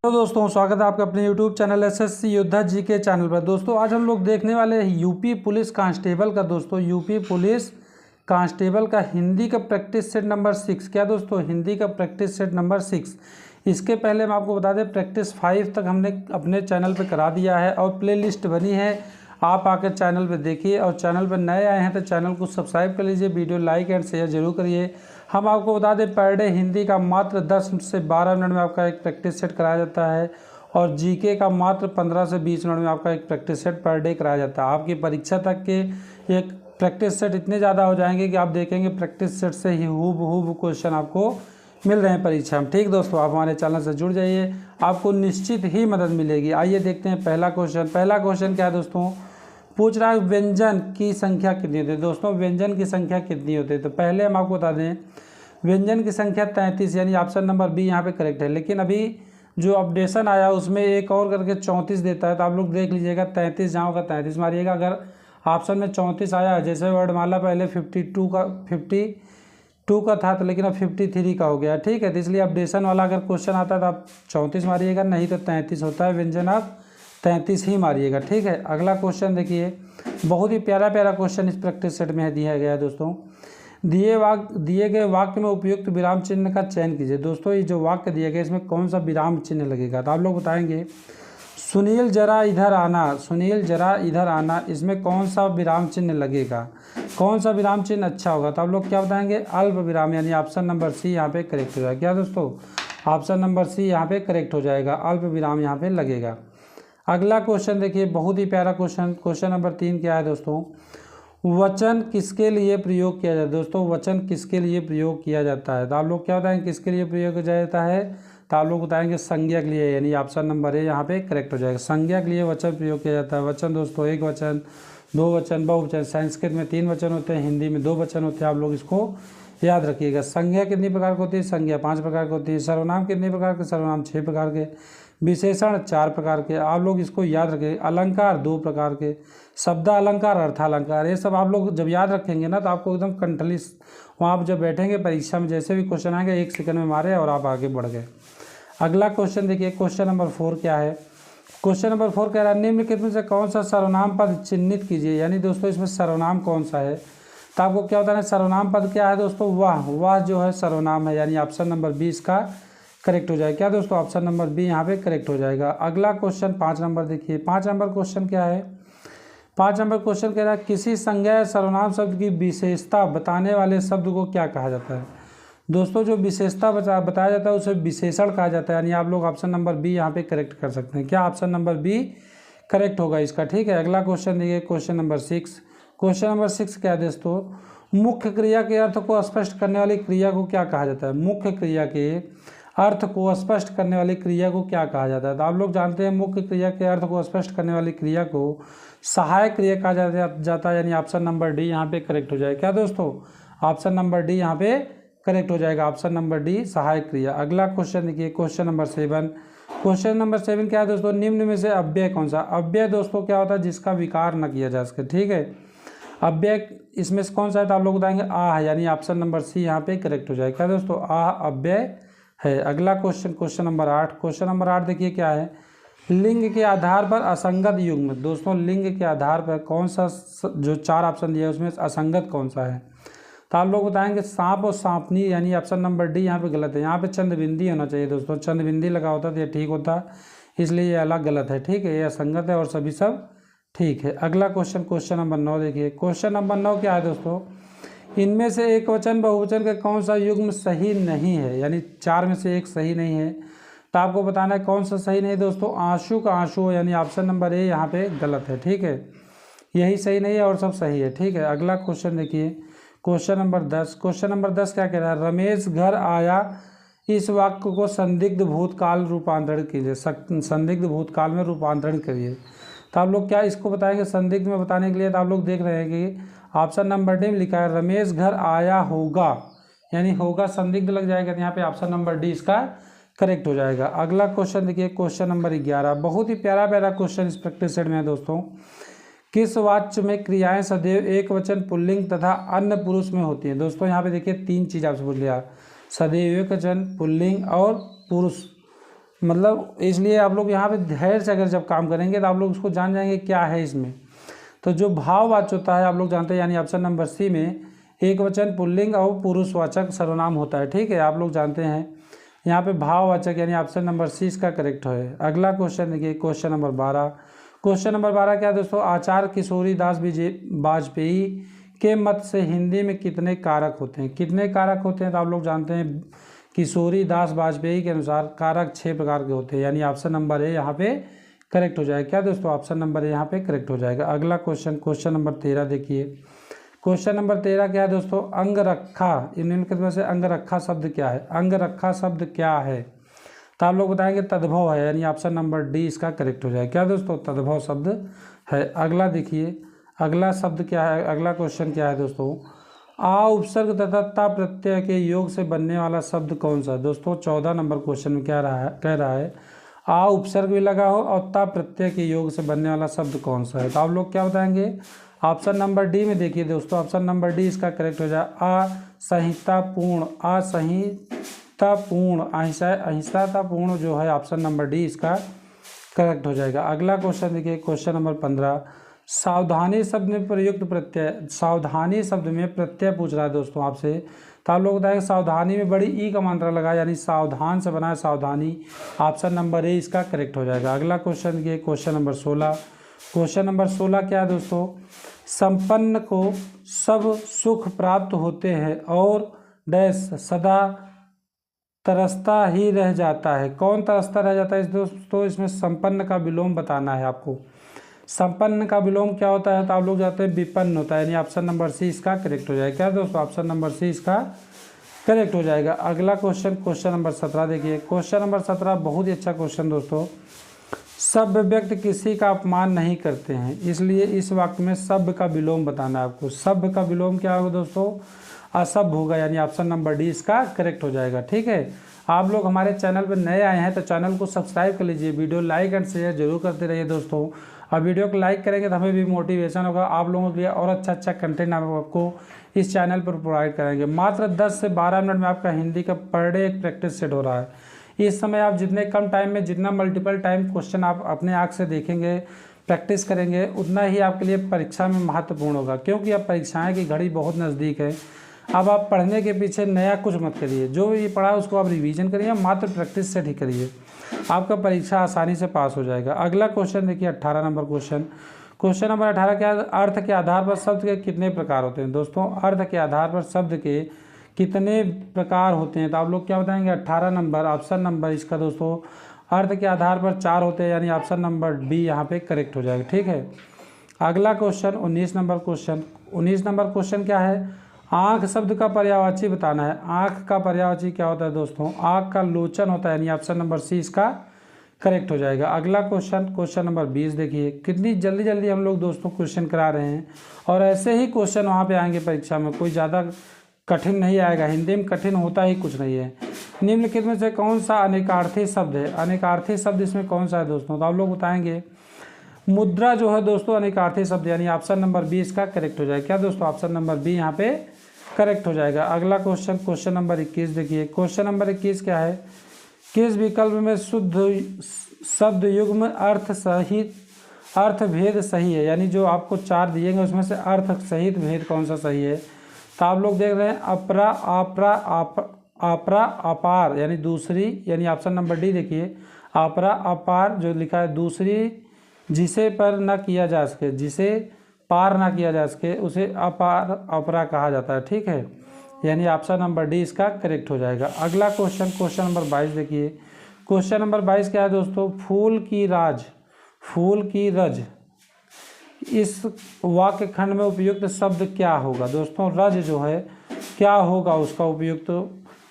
तो दोस्तों स्वागत है आपका अपने YouTube चैनल एसएससी योद्धा जी के चैनल पर। दोस्तों आज हम लोग देखने वाले हैं यूपी पुलिस कांस्टेबल का। दोस्तों यूपी पुलिस कांस्टेबल का हिंदी का प्रैक्टिस सेट नंबर 6। क्या दोस्तों, हिंदी का प्रैक्टिस सेट नंबर 6। इसके पहले हम आपको बता दें प्रैक्टिस 5 तक हमने अपने चैनल पर करा दिया है और प्ले लिस्ट बनी है, आप आकर चैनल पर देखिए। और चैनल पर नए आए हैं तो चैनल को सब्सक्राइब कर लीजिए, वीडियो लाइक एंड शेयर जरूर करिए। हम आपको बता दें पर डे हिंदी का मात्र 10 से 12 मिनट में आपका एक प्रैक्टिस सेट कराया जाता है और जीके का मात्र 15 से 20 मिनट में आपका एक प्रैक्टिस सेट पर डे कराया जाता है। आपकी परीक्षा तक के एक प्रैक्टिस सेट इतने ज़्यादा हो जाएंगे कि आप देखेंगे प्रैक्टिस सेट से ही हूबहू क्वेश्चन आपको मिल रहे हैं परीक्षा में। ठीक दोस्तों, आप हमारे चैनल से जुड़ जाइए, आपको निश्चित ही मदद मिलेगी। आइए देखते हैं पहला क्वेश्चन। पहला क्वेश्चन क्या है दोस्तों, पूछ रहा है व्यंजन की संख्या कितनी होती है। दोस्तों व्यंजन की संख्या कितनी होती है, तो पहले हम आपको बता दें व्यंजन की संख्या 33, यानी ऑप्शन नंबर बी यहाँ पे करेक्ट है। लेकिन अभी जो अपडेशन आया उसमें एक और करके 34 देता है, तो आप लोग देख लीजिएगा 33 जहाँ होगा 33 मारिएगा। अगर ऑप्शन में 34 आया, जैसे वर्डमाला पहले 52 का था तो लेकिन अब 53 का हो गया, ठीक है। तो इसलिए अपडेशन वाला अगर क्वेश्चन आता है तो आप 34 मारिएगा, नहीं तो 33 होता है व्यंजन, आप 33 ही मारिएगा, ठीक है। अगला क्वेश्चन देखिए, बहुत ही प्यारा क्वेश्चन इस प्रैक्टिस सेट में दिया गया है दोस्तों। दिए गए वाक्य में उपयुक्त विराम चिन्ह का चयन कीजिए। दोस्तों ये जो वाक्य दिया गया इसमें कौन सा विराम चिन्ह लगेगा, तो आप लोग बताएंगे सुनील जरा इधर आना, सुनील जरा इधर आना, इसमें कौन सा विराम चिन्ह लगेगा, कौन सा विराम चिन्ह अच्छा होगा, तो आप लोग क्या बताएंगे अल्प विराम, यानी ऑप्शन नंबर सी यहाँ पे करेक्ट हो जाएगा। क्या दोस्तों, ऑप्शन नंबर सी यहाँ पे करेक्ट हो जाएगा, अल्प विराम यहाँ पे लगेगा। अगला क्वेश्चन देखिए, बहुत ही प्यारा क्वेश्चन। क्वेश्चन नंबर 3 क्या है दोस्तों, वचन किसके लिए प्रयोग किया जाता है। दोस्तों वचन किसके लिए प्रयोग किया जाता है, तो आप लोग क्या बताएंगे किसके लिए प्रयोग किया जाता है, तो आप लोग बताएंगे संज्ञा के लिए, यानी ऑप्शन नंबर ए यहाँ पे करेक्ट हो जाएगा। संज्ञा के लिए वचन प्रयोग किया जाता है। वचन दोस्तों एक वचन, दो वचन, बहुवचन। संस्कृत में 3 वचन होते हैं, हिंदी में 2 वचन होते हैं, आप लोग इसको याद रखिएगा। संज्ञा कितनी प्रकार की होती है, संज्ञा 5 प्रकार की होती है। सर्वनाम कितने प्रकार के, सर्वनाम 6 प्रकार के। विशेषण 4 प्रकार के, आप लोग इसको याद रखें। अलंकार 2 प्रकार के, शब्द अलंकार, अर्थालंकार, ये सब आप लोग जब याद रखेंगे ना तो आपको एकदम कंठली, वहाँ आप जब बैठेंगे परीक्षा में जैसे भी क्वेश्चन आएंगे 1 सेकंड में मारे और आप आगे बढ़ गए। अगला क्वेश्चन देखिए, क्वेश्चन नंबर 4 क्या है। क्वेश्चन नंबर 4 कह रहा है निम्नलिखित में से कौन सा सर्वनाम पद चिन्हित कीजिए, यानी दोस्तों इसमें सर्वनाम कौन सा है, तो आपको क्या बताना है सर्वनाम पद क्या है दोस्तों, वाह जो है सर्वनाम है, यानी ऑप्शन नंबर 20 का करेक्ट हो जाएगा। क्या दोस्तों, ऑप्शन नंबर बी यहाँ पे करेक्ट हो जाएगा। अगला क्वेश्चन 5 नंबर देखिए, 5 नंबर क्वेश्चन क्या है। 5 नंबर क्वेश्चन कह रहा है किसी संज्ञा या सर्वनाम शब्द की विशेषता बताने वाले शब्द को क्या कहा जाता है। दोस्तों जो विशेषता बताया जाता है उसे विशेषण कहा जाता है, यानी आप लोग ऑप्शन नंबर बी यहाँ पे करेक्ट कर सकते हैं। क्या ऑप्शन नंबर बी करेक्ट होगा इसका, ठीक है। अगला क्वेश्चन देखिए, क्वेश्चन नंबर 6। क्वेश्चन नंबर 6 क्या है दोस्तों, मुख्य क्रिया के अर्थ को स्पष्ट करने वाली क्रिया को क्या कहा जाता है। मुख्य क्रिया के अर्थ को स्पष्ट करने वाली क्रिया को क्या कहा जाता है, तो आप लोग जानते हैं मुख्य क्रिया के अर्थ को स्पष्ट करने वाली क्रिया को सहायक क्रिया कहा जाता है, यानी ऑप्शन नंबर डी यहाँ पे करेक्ट हो जाएगा। क्या दोस्तों, ऑप्शन नंबर डी यहाँ पे करेक्ट हो जाएगा, ऑप्शन नंबर डी सहायक क्रिया। अगला क्वेश्चन देखिए, क्वेश्चन नंबर 7। क्वेश्चन नंबर 7 क्या है दोस्तों, निम्न में से अव्यय कौन सा। अव्यय दोस्तों क्या होता है, जिसका विकार न किया जा सके, ठीक है। अव्यय इसमें से कौन सा है, तो आप लोग बताएंगे आ है, यानी ऑप्शन नंबर सी यहाँ पे करेक्ट हो जाएगा। क्या दोस्तों, आ अव्यय है। अगला question, question number 8। Question number 8 देखिए क्या है, लिंग के आधार पर असंगत युग्म। दोस्तों लिंग के आधार पर कौन सा, जो 4 ऑप्शन दिया है उसमें असंगत कौन सा है, तो आप लोग बताएंगे सांप और सांपनी, यानी ऑप्शन नंबर डी यहाँ पे गलत है। यहाँ पे चंद्रबिंदी होना चाहिए दोस्तों, चंद्रबिंदी लगा होता तो ये ठीक होता, इसलिए ये अलग गलत है, ठीक है। ये असंगत है और सभी सब ठीक है। अगला क्वेश्चन, क्वेश्चन नंबर 9 देखिए। क्वेश्चन नंबर 9 क्या है दोस्तों, इनमें से एक वचन बहुवचन का कौन सा युग्म सही नहीं है, यानी 4 में से एक सही नहीं है, तो आपको बताना है कौन सा सही नहीं है दोस्तों। आंसू का आंसू, यानी ऑप्शन नंबर ए यहाँ पे गलत है, ठीक है। यही सही नहीं है और सब सही है, ठीक है। अगला क्वेश्चन देखिए, क्वेश्चन नंबर 10। क्वेश्चन नंबर 10 क्या कह रहा है, रमेश घर आया, इस वाक्य को संदिग्ध भूतकाल रूपांतरण कीजिए, संदिग्ध भूतकाल में रूपांतरण करिए, तो आप लोग क्या इसको बताएंगे संदिग्ध में बताने के लिए, तो आप लोग देख रहे हैं कि ऑप्शन नंबर डी में लिखा है रमेश घर आया होगा, यानी होगा संदिग्ध लग जाएगा, तो यहाँ पे ऑप्शन नंबर डी इसका करेक्ट हो जाएगा। अगला क्वेश्चन देखिए, क्वेश्चन नंबर 11। बहुत ही प्यारा क्वेश्चन इस प्रैक्टिस सेट में है दोस्तों। किस वाक्य में क्रियाएं सदैव एक वचन पुल्लिंग तथा अन्य पुरुष में होती हैं। दोस्तों यहाँ पे देखिए 3 चीज़ आपसे पूछ लिया, सदैव एक वचन, पुल्लिंग और पुरुष मतलब इसलिए आप लोग यहाँ पे धैर्य से अगर जब काम करेंगे तो आप लोग उसको जान जाएंगे क्या है इसमें। तो जो भाववाच्य होता है आप लोग जानते हैं, यानी ऑप्शन नंबर सी में एक वचन पुल्लिंग और पुरुषवाचक सर्वनाम होता है, ठीक है, आप लोग जानते हैं। यहाँ पे भाववाचक यानी ऑप्शन नंबर सी इसका करेक्ट है। अगला क्वेश्चन देखिए, क्वेश्चन नंबर 12। क्वेश्चन नंबर 12 क्या है दोस्तों, आचार्य किशोरी दास वाजपेयी के मत से हिंदी में कितने कारक होते हैं? कितने कारक होते हैं तो आप लोग जानते हैं किशोरी दास वाजपेयी के अनुसार कारक 6 प्रकार के होते हैं, यानी ऑप्शन नंबर ए यहाँ पे करेक्ट हो जाएगा। क्या दोस्तों, ऑप्शन नंबर ए यहाँ पे करेक्ट हो जाएगा। अगला क्वेश्चन, क्वेश्चन नंबर 13 देखिए। क्वेश्चन नंबर 13 क्या है दोस्तों, अंगरखा, निम्नलिखित में से अंगरखा शब्द क्या है? अंगरखा शब्द क्या है तो आप लोग बताएंगे तद्भव है, यानी ऑप्शन नंबर डी इसका करेक्ट हो जाएगा। क्या दोस्तों, तद्भव शब्द है। अगला देखिए, अगला शब्द क्या है, अगला क्वेश्चन क्या है दोस्तों, आ उपसर्ग तथा ता प्रत्यय के योग से बनने वाला शब्द कौन सा है? दोस्तों 14 नंबर क्वेश्चन में क्या कह रहा है आ उपसर्ग भी लगा हो और ता प्रत्यय के योग से बनने वाला शब्द कौन सा है? तो आप लोग क्या बताएंगे, ऑप्शन नंबर डी में देखिए दोस्तों, ऑप्शन नंबर डी इसका करेक्ट हो जाए। असंहितापूर्ण, असंहितापूर्ण, अहिंसातापूर्ण जो है ऑप्शन नंबर डी इसका करेक्ट हो जाएगा। अगला क्वेश्चन देखिए, क्वेश्चन नंबर 15। सावधानी शब्द में प्रयुक्त प्रत्यय, सावधानी शब्द में प्रत्यय पूछ रहा है दोस्तों आपसे, तो आप लोग बताएंगे सावधानी में बड़ी ई का मात्रा लगा, यानी सावधान से बना है सावधानी, ऑप्शन नंबर ए इसका करेक्ट हो जाएगा। अगला क्वेश्चन देखिए, क्वेश्चन नंबर 16। क्वेश्चन नंबर 16 क्या है दोस्तों, संपन्न को सब सुख प्राप्त होते हैं और डैश सदा तरसता ही रह जाता है। कौन तरसता रह जाता है दोस्तों, इसमें संपन्न का विलोम बताना है आपको। संपन्न का विलोम क्या होता है तो आप लोग जाते हैं विपन्न होता है, यानी ऑप्शन नंबर सी इसका करेक्ट हो जाएगा। क्या दोस्तों, ऑप्शन नंबर सी इसका करेक्ट हो जाएगा। अगला क्वेश्चन, क्वेश्चन नंबर 17 देखिए। क्वेश्चन नंबर 17 बहुत ही अच्छा क्वेश्चन दोस्तों। सभ्य व्यक्ति किसी का अपमान नहीं करते हैं, इसलिए इस वाक्य में सभ्य का विलोम बताना है आपको। सभ्य का विलोम क्या होगा दोस्तों, असभ्य होगा, यानी ऑप्शन नंबर डी इसका करेक्ट हो जाएगा। ठीक है, आप लोग हमारे चैनल पर नए आए हैं तो चैनल को सब्सक्राइब कर लीजिए, वीडियो लाइक एंड शेयर जरूर करते रहिए दोस्तों। और वीडियो को लाइक करेंगे तो हमें भी मोटिवेशन होगा, आप लोगों के लिए और अच्छा कंटेंट हम आपको इस चैनल पर प्रोवाइड करेंगे। मात्र 10 से 12 मिनट में आपका हिंदी का पर डे एक प्रैक्टिस सेट हो रहा है। इस समय आप जितने कम टाइम में जितना मल्टीपल टाइम क्वेश्चन आप अपने आँख से देखेंगे, प्रैक्टिस करेंगे, उतना ही आपके लिए परीक्षा में महत्वपूर्ण होगा, क्योंकि अब परीक्षाएं की घड़ी बहुत नज़दीक है। अब आप पढ़ने के पीछे नया कुछ मत करिए, जो भी पढ़ा उसको आप रिवीजन करिए, मात्र प्रैक्टिस सेट ही करिए, आपका परीक्षा आसानी से पास हो जाएगा। अगला क्वेश्चन देखिए, 18 नंबर क्वेश्चन। क्वेश्चन नंबर 18 क्या है, अर्थ के आधार पर शब्द के कितने प्रकार होते हैं? दोस्तों अर्थ के आधार पर शब्द के कितने प्रकार होते हैं तो आप लोग क्या बताएंगे, 18 नंबर ऑप्शन नंबर इसका दोस्तों अर्थ के आधार पर 4 होते हैं, यानी ऑप्शन नंबर बी यहाँ पे करेक्ट हो जाएगा। ठीक है, अगला question 19 number question. 19 number question क्या है, आँख शब्द का पर्यायवाची बताना है। आँख का पर्यायवाची क्या होता है दोस्तों, आँख का लोचन होता है, यानी ऑप्शन नंबर सी इसका करेक्ट हो जाएगा। अगला क्वेश्चन, क्वेश्चन नंबर 20 देखिए। कितनी जल्दी जल्दी हम लोग दोस्तों क्वेश्चन करा रहे हैं, और ऐसे ही क्वेश्चन वहाँ पे आएंगे परीक्षा में, कोई ज़्यादा कठिन नहीं आएगा। हिंदी में कठिन होता ही कुछ नहीं है। निम्नलिखित में से कौन सा अनेकार्थी शब्द है? अनेकार्थी शब्द इसमें कौन सा है दोस्तों, तो आप लोग बताएंगे मुद्रा जो है दोस्तों अनेकार्थी शब्द, यानी ऑप्शन नंबर बी इसका करेक्ट हो जाएगा। क्या दोस्तों, ऑप्शन नंबर बी यहाँ पे करेक्ट हो जाएगा। अगला क्वेश्चन, क्वेश्चन नंबर 21 देखिए। क्वेश्चन नंबर 21 क्या है, किस विकल्प में शुद्ध शब्द युग्म अर्थ सहित अर्थ भेद सही है? यानी जो आपको 4 दिएंगे उसमें से अर्थ सहित भेद कौन सा सही है? तो आप लोग देख रहे हैं अपरा, आपरा, आपरा, अपार, यानी दूसरी, यानी ऑप्शन नंबर डी देखिए, आपरा अपार जो लिखा है, दूसरी जिसे पर न किया जा सके, जिसे पार ना किया जा सके उसे अपार अपरा कहा जाता है। ठीक है, यानी ऑप्शन नंबर डी इसका करेक्ट हो जाएगा। अगला क्वेश्चन, क्वेश्चन नंबर 22 देखिए। क्वेश्चन नंबर 22 क्या है दोस्तों, फूल की राज, फूल की रज, इस वाक्य खंड में उपयुक्त शब्द क्या होगा? दोस्तों रज जो है क्या होगा, उसका उपयुक्त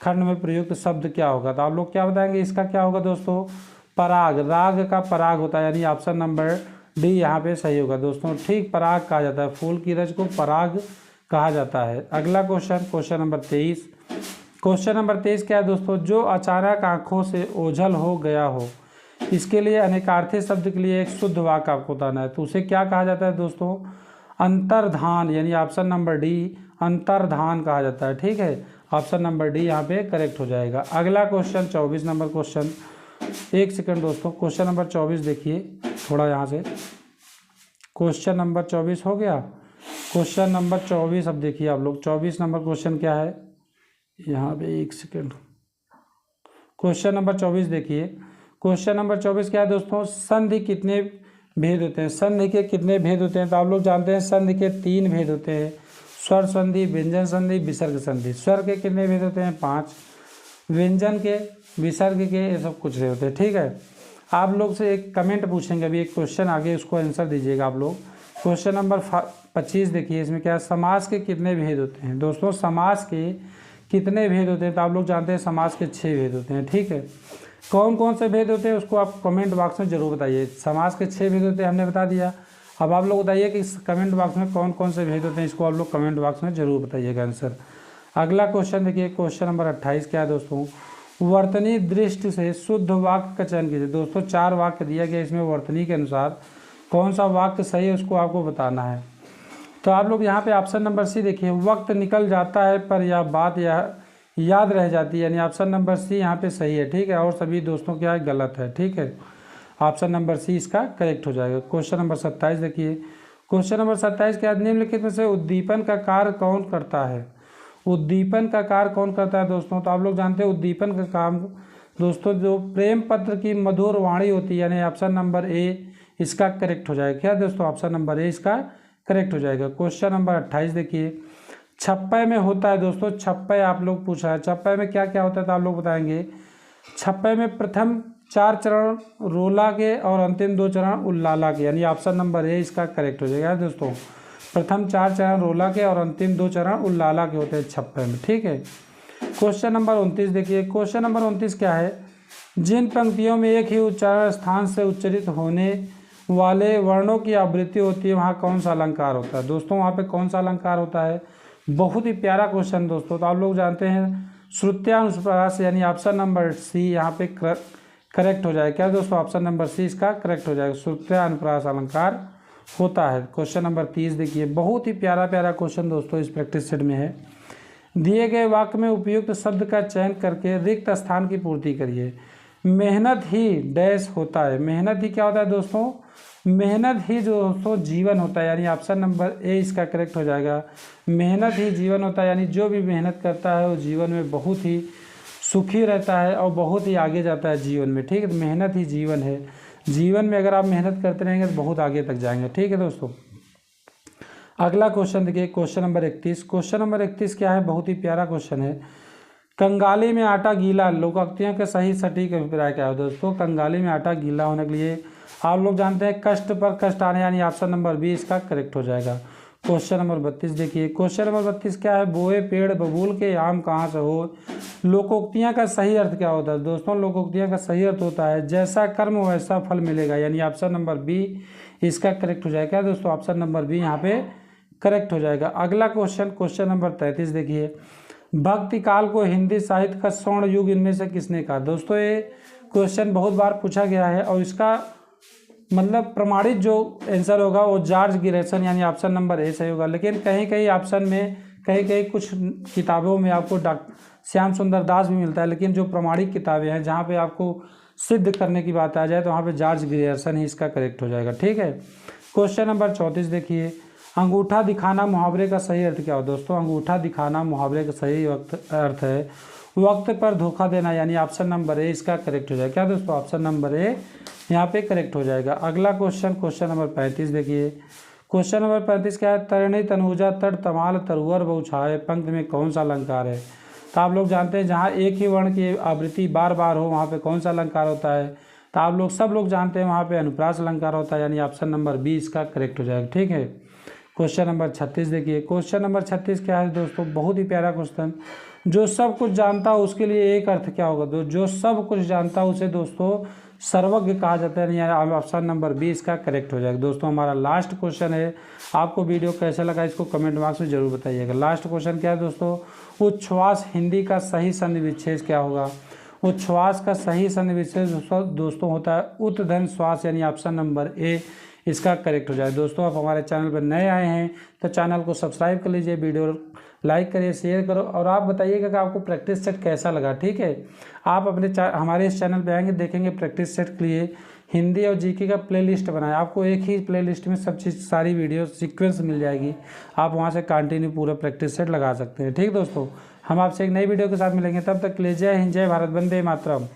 खंड में प्रयुक्त शब्द क्या होगा? तो आप लोग क्या बताएंगे, इसका क्या होगा दोस्तों, पराग, राग का पराग होता है, यानी ऑप्शन नंबर डी यहाँ पे सही होगा दोस्तों। ठीक, पराग कहा जाता है, फूल की रज को पराग कहा जाता है। अगला question, question number 23। Question number 23 क्या है दोस्तों, जो अचानक आंखों से ओझल हो गया हो, इसके लिए अनेकार्थी शब्द के लिए एक शुद्ध वाक्य आपको बताना है, तो उसे क्या कहा जाता है दोस्तों, अंतर्धान, यानी ऑप्शन नंबर डी अंतर्धान कहा जाता है। ठीक है, ऑप्शन नंबर डी यहाँ पे करेक्ट हो जाएगा। अगला क्वेश्चन 24 नंबर क्वेश्चन। एक सेकंड दोस्तों, क्वेश्चन नंबर 24 देखिए, थोड़ा यहाँ से क्वेश्चन नंबर 24 हो गया। क्वेश्चन नंबर 24 अब देखिए आप लोग, 24 नंबर क्वेश्चन क्या है यहाँ पे, एक सेकंड। क्वेश्चन नंबर 24 देखिए, क्वेश्चन नंबर 24 क्या है दोस्तों, संधि कितने भेद होते हैं। संधि के कितने भेद होते हैं, तो आप लोग जानते हैं संधि के 3 भेद होते हैं, स्वर संधि, व्यंजन संधि, विसर्ग संधि। स्वर के कितने भेद होते हैं, 5, व्यंजन के, विसर्ग के, ये सब कुछ होते हैं, ठीक है। आप लोग से एक कमेंट पूछेंगे, अभी एक क्वेश्चन आगे, उसको आंसर दीजिएगा आप लोग। क्वेश्चन नंबर 25 देखिए, इसमें क्या है, समास के कितने भेद होते हैं। दोस्तों समास के कितने भेद होते हैं, तो आप लोग जानते हैं समास के 6 भेद होते हैं, ठीक है। कौन कौन से भेद होते हैं उसको आप कमेंट बॉक्स में जरूर बताइए। समास के 6 भेद होते हैं हमने बता दिया, अब आप लोग बताइए कि कमेंट बॉक्स में कौन कौन से भेद होते हैं, इसको आप लोग कमेंट बॉक्स में जरूर बताइएगा आंसर। अगला क्वेश्चन देखिए, क्वेश्चन नंबर 28 क्या है दोस्तों, वर्तनी दृष्टि से शुद्ध वाक्य का चयन कीजिए। दोस्तों 4 वाक्य दिया गया, इसमें वर्तनी के अनुसार कौन सा वाक्य सही है उसको आपको बताना है। तो आप लोग यहाँ पे ऑप्शन नंबर सी देखिए, वक्त निकल जाता है पर यह बात याद रह जाती है, यानी ऑप्शन नंबर सी यहाँ पे सही है, ठीक है। और सभी दोस्तों क्या है, गलत है, ठीक है। ऑप्शन नंबर सी इसका करेक्ट हो जाएगा। क्वेश्चन नंबर 27 देखिए, क्वेश्चन नंबर 27 क्या, निम्नलिखित में से उद्दीपन का कार्य कौन करता है। उद्दीपन का कार्य कौन करता है दोस्तों, तो आप लोग जानते हैं उद्दीपन का काम दोस्तों जो प्रेम पत्र की मधुर वाणी होती है, यानी ऑप्शन नंबर ए इसका करेक्ट हो जाएगा। क्या दोस्तों, ऑप्शन नंबर ए इसका करेक्ट हो जाएगा। क्वेश्चन नंबर 28 देखिए, छप्पय में होता है दोस्तों, छप्पय आप लोग पूछा है, छप्पय में क्या क्या होता है तो आप लोग बताएंगे। छप्पय में प्रथम 4 चरण रोला के और अंतिम 2 चरण उल्लाला के, यानी ऑप्शन नंबर ए इसका करेक्ट हो जाएगा दोस्तों। प्रथम 4 चरण रोला के और अंतिम 2 चरण उल्लाला के होते हैं छप्पय में, ठीक है। क्वेश्चन नंबर 29 देखिए, क्वेश्चन नंबर 29 क्या है, जिन पंक्तियों में एक ही उच्चारण स्थान से उच्चरित होने वाले वर्णों की आवृत्ति होती है वहाँ कौन सा अलंकार होता है। दोस्तों वहाँ पे कौन सा अलंकार होता है, बहुत ही प्यारा क्वेश्चन दोस्तों। तो आप लोग जानते हैं श्रुत्यानुप्रास, यानी ऑप्शन नंबर सी यहाँ पे करेक्ट हो जाएगा। क्या दोस्तों, ऑप्शन नंबर सी इसका करेक्ट हो जाएगा, श्रुत्यानुप्रास अलंकार होता है। क्वेश्चन नंबर 30 देखिए, बहुत ही प्यारा प्यारा क्वेश्चन दोस्तों इस प्रैक्टिस सेट में है। दिए गए वाक्य में उपयुक्त शब्द का चयन करके रिक्त स्थान की पूर्ति करिए। मेहनत ही डैश होता है, मेहनत ही क्या होता है दोस्तों, मेहनत ही जो दोस्तों जीवन होता है, यानी ऑप्शन नंबर ए इसका करेक्ट हो जाएगा। मेहनत ही जीवन होता है, यानी जो भी मेहनत करता है वो जीवन में बहुत ही सुखी रहता है और बहुत ही आगे जाता है जीवन में, ठीक है। तो मेहनत ही जीवन है, जीवन में अगर आप मेहनत करते रहेंगे तो बहुत आगे तक जाएंगे, ठीक है दोस्तों। अगला क्वेश्चन देखिए, क्वेश्चन नंबर 31। क्वेश्चन नंबर 31 क्या है, बहुत ही प्यारा क्वेश्चन है। कंगाली में आटा गीला, लोकोक्तियों के सही सटीक अभिप्राय क्या है दोस्तों। कंगाली में आटा गीला होने के लिए आप लोग जानते हैं कष्ट पर कष्ट आने, यानी ऑप्शन नंबर बी इसका करेक्ट हो जाएगा। क्वेश्चन नंबर 32 देखिए, क्वेश्चन नंबर 32 क्या है, बोए पेड़ बबूल के आम कहाँ से हो। लोकोक्तियाँ का सही अर्थ क्या होता है दोस्तों, लोकोक्तियाँ का सही अर्थ होता है जैसा कर्म वैसा फल मिलेगा, यानी ऑप्शन नंबर बी इसका करेक्ट हो जाएगा दोस्तों। ऑप्शन नंबर बी यहाँ पे करेक्ट हो जाएगा। अगला क्वेश्चन, क्वेश्चन नंबर 33 देखिए, भक्ति काल को हिंदी साहित्य का स्वर्ण युग इनमें से किसने कहा। दोस्तों ये क्वेश्चन बहुत बार पूछा गया है और इसका मतलब प्रमाणित जो आंसर होगा वो जॉर्ज गिरिसन, यानी ऑप्शन नंबर ए सही होगा। लेकिन कहीं कहीं ऑप्शन में कहीं कुछ किताबों में आपको श्याम सुंदर दास भी मिलता है, लेकिन जो प्रमाणिक किताबें हैं जहाँ पे आपको सिद्ध करने की बात आ जाए तो वहाँ पे जॉर्ज गिरिसन ही इसका करेक्ट हो जाएगा, ठीक है। क्वेश्चन नंबर 34 देखिए, अंगूठा दिखाना मुहावरे का सही अर्थ क्या हो दोस्तों। अंगूठा दिखाना मुहावरे का सही अर्थ है वक्त पर धोखा देना, यानी ऑप्शन नंबर ए इसका करेक्ट हो जाएगा। क्या दोस्तों, ऑप्शन नंबर ए यहाँ पे करेक्ट हो जाएगा। अगला क्वेश्चन, क्वेश्चन नंबर 35 देखिए, क्वेश्चन नंबर 35 क्या है, तरणी तनुजा तट तमाल तरुअर बहुछाए पंक्ति में कौन सा अलंकार है। तो आप लोग जानते हैं जहाँ एक ही वर्ण की आवृत्ति बार बार हो वहाँ पे कौन सा अलंकार होता है। तो आप लोग सब लोग जानते हैं वहाँ पे अनुप्रास अलंकार होता है, यानी ऑप्शन नंबर बी इसका करेक्ट हो जाएगा, ठीक है। क्वेश्चन नंबर 36 देखिए, क्वेश्चन नंबर 36 क्या है दोस्तों, बहुत ही प्यारा क्वेश्चन। जो सब कुछ जानता हो उसके लिए एक अर्थ क्या होगा। जो सब कुछ जानता हो उसे दोस्तों सर्वज्ञ कहा जाता है, यानी ऑप्शन नंबर बी इसका करेक्ट हो जाएगा। दोस्तों हमारा लास्ट क्वेश्चन है, आपको वीडियो कैसा लगा इसको कमेंट बॉक्स में जरूर बताइएगा। लास्ट क्वेश्चन क्या है दोस्तों, उच्छ्वास हिंदी का सही संधि विच्छेद क्या होगा। उच्छ्वास का सही संधि विच्छेद दोस्तों होता है उत्तधन श्वास, यानी ऑप्शन नंबर ए इसका करेक्ट हो जाए। दोस्तों आप हमारे चैनल पर नए आए हैं तो चैनल को सब्सक्राइब कर लीजिए, वीडियो लाइक करिए, शेयर करो और आप बताइएगा कि आपको प्रैक्टिस सेट कैसा लगा। ठीक है, आप हमारे इस चैनल पे आएंगे, देखेंगे प्रैक्टिस सेट के लिए हिंदी और जीके का प्लेलिस्ट बनाया। आपको एक ही प्लेलिस्ट में सब चीज़ सारी वीडियो सीक्वेंस मिल जाएगी, आप वहाँ से कंटिन्यू पूरा प्रैक्टिस सेट लगा सकते हैं। ठीक दोस्तों, हम आपसे एक नई वीडियो के साथ मिलेंगे, तब तक के लिए जय हिंद, जय भारत, वंदे मातरम।